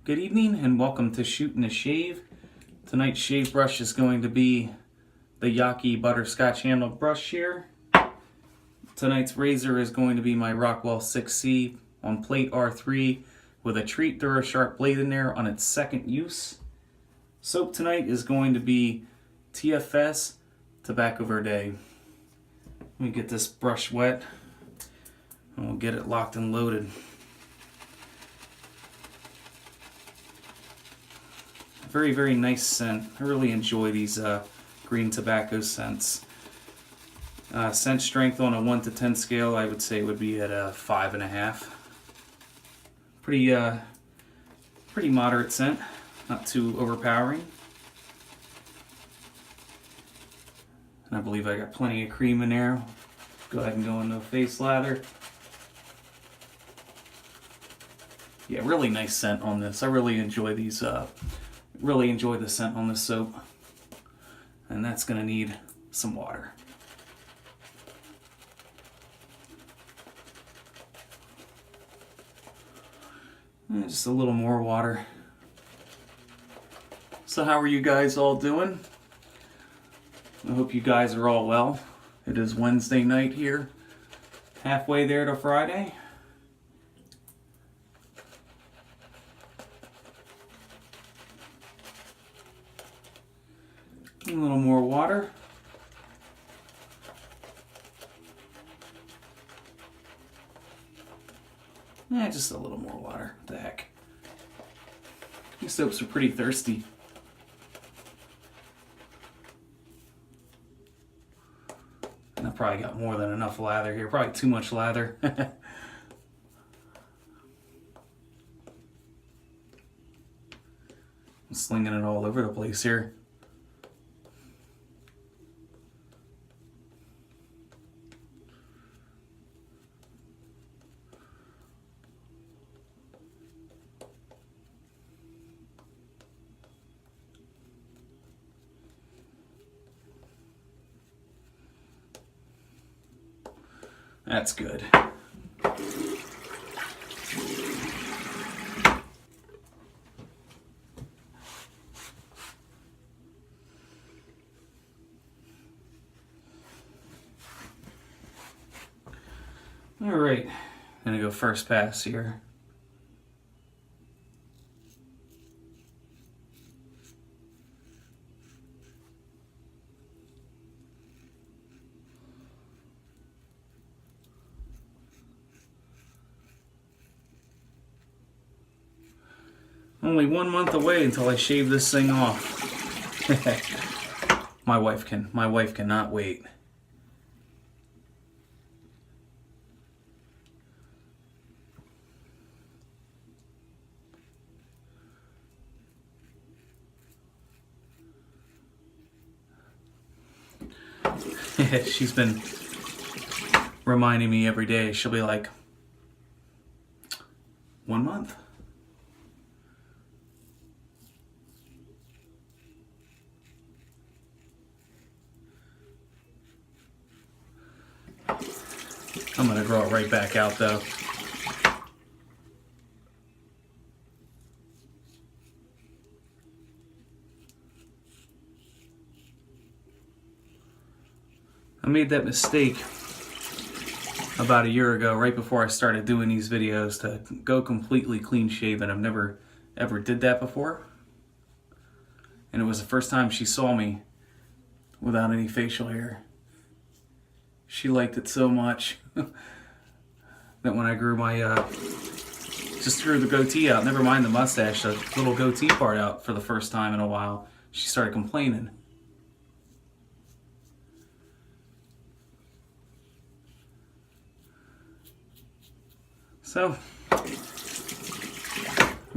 Good evening and welcome to Shooting a Shave. Tonight's shave brush is going to be the Yaqi Butterscotch handle brush here. Tonight's razor is going to be my Rockwell 6C on plate R3 with a treat through a sharp blade in there on its second use. Soap tonight is going to be TFS Tobacco Verde. Let me get this brush wet and we'll get it locked and loaded. Very, very nice scent. I really enjoy these green tobacco scents. Scent strength on a 1 to 10 scale, I would say would be at a 5.5. Pretty moderate scent, not too overpowering. And I believe I got plenty of cream in there. Go ahead and go into a face lather. Yeah, really nice scent on this. I really enjoy these. Really enjoy the scent on this soap. And that's going to need some water. And just a little more water. So how are you guys all doing? I hope you guys are all well. It is Wednesday night here. Halfway there to Friday. A little more water. Just a little more water. What the heck? These soaps are pretty thirsty. And I probably got more than enough lather here. Probably too much lather. I'm slinging it all over the place here. That's good. All right, gonna go first pass here. Only 1 month away until I shave this thing off. My wife cannot wait. She's been reminding me every day. She'll be like, 1 month. I'm gonna grow it right back out though. I made that mistake about a year ago, right before I started doing these videos, to go completely clean shaven. I've never ever did that before. And it was the first time she saw me without any facial hair. She liked it so much that when I grew my, just grew the goatee out, never mind the mustache, the little goatee part out for the first time in a while, she started complaining. So,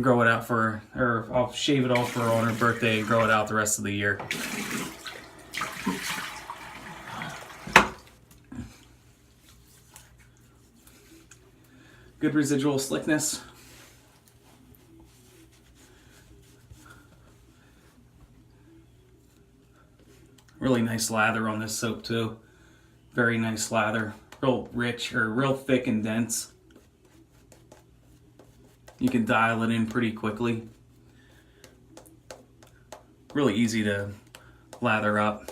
grow it out for her, or I'll shave it off for her on her birthday and grow it out the rest of the year. Good residual slickness. Really nice lather on this soap too. Very nice lather. Real rich, or real thick and dense. You can dial it in pretty quickly. Really easy to lather up.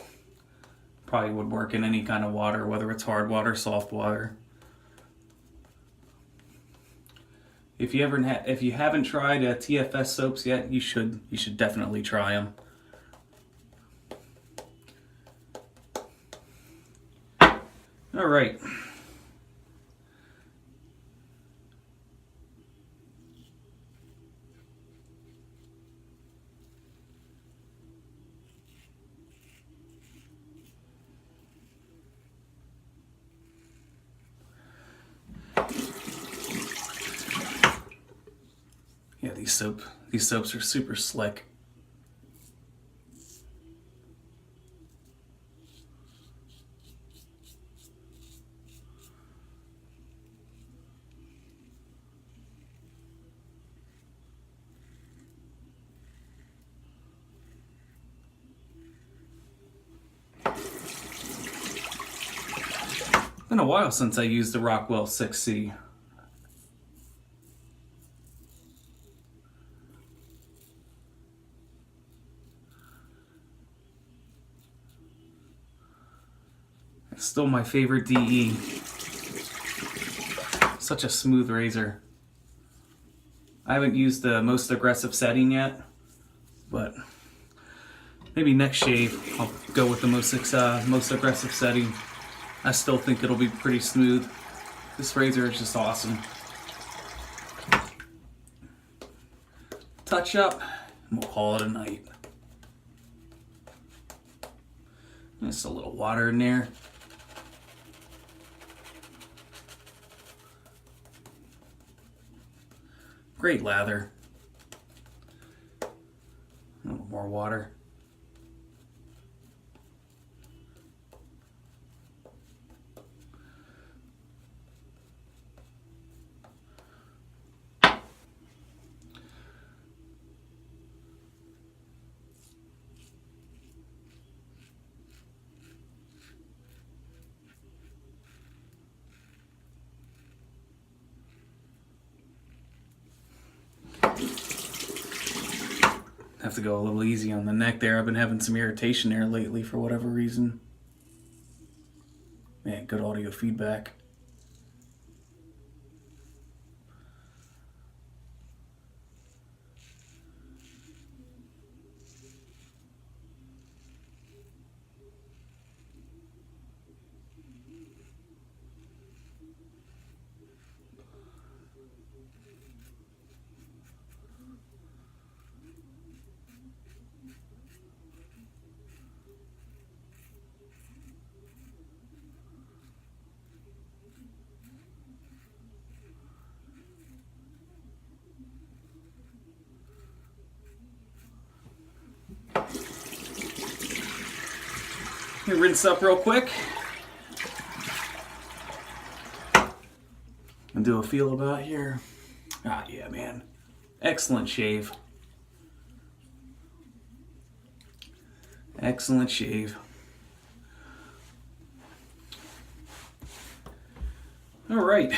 Probably would work in any kind of water, whether it's hard water, soft water. If you haven't tried TFS soaps yet, you should definitely try them. All right. Yeah, these soaps are super slick. Been a while since I used the Rockwell 6C. It's still my favorite DE. Such a smooth razor. I haven't used the most aggressive setting yet, but maybe next shave I'll go with the most aggressive setting. I still think it'll be pretty smooth. This razor is just awesome. Touch up, and we'll call it a night. Just a little water in there. Great lather. A little more water. Have to go a little easy on the neck there. I've been having some irritation there lately for whatever reason. Man, good audio feedback. Let me rinse up real quick and do a feel about here. Ah, yeah, man. Excellent shave. Excellent shave. All right.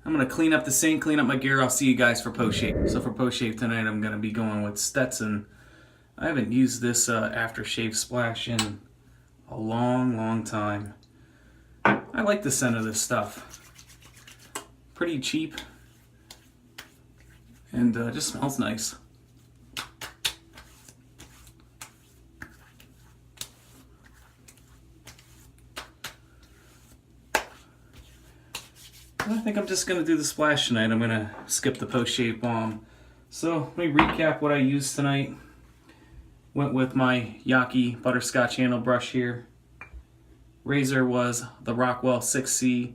I'm going to clean up the sink, clean up my gear. I'll see you guys for post-shave. So for post-shave tonight, I'm going to be going with Stetson. I haven't used this aftershave splash in a long time. I like the scent of this stuff. Pretty cheap and just smells nice. I think I'm just going to do the splash tonight. I'm going to skip the post-shave balm. So let me recap what I used tonight. Went with my Yaqi Butterscotch handle brush here. Razor was the Rockwell 6C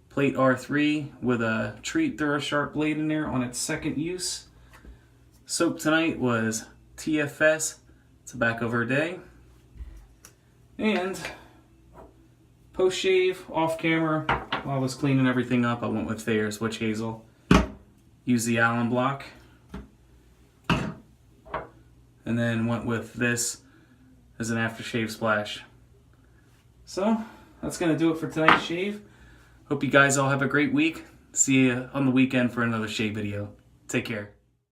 Plate R3 with a treat TheraSharp blade in there on its second use. Soap tonight was TFS Tobacco Verde. And post-shave, off camera, while I was cleaning everything up, I went with Thayer's Witch-hazel. Used the Alum block. And then went with this as an aftershave splash. So that's going to do it for tonight's shave. Hope you guys all have a great week. See you on the weekend for another shave video. Take care.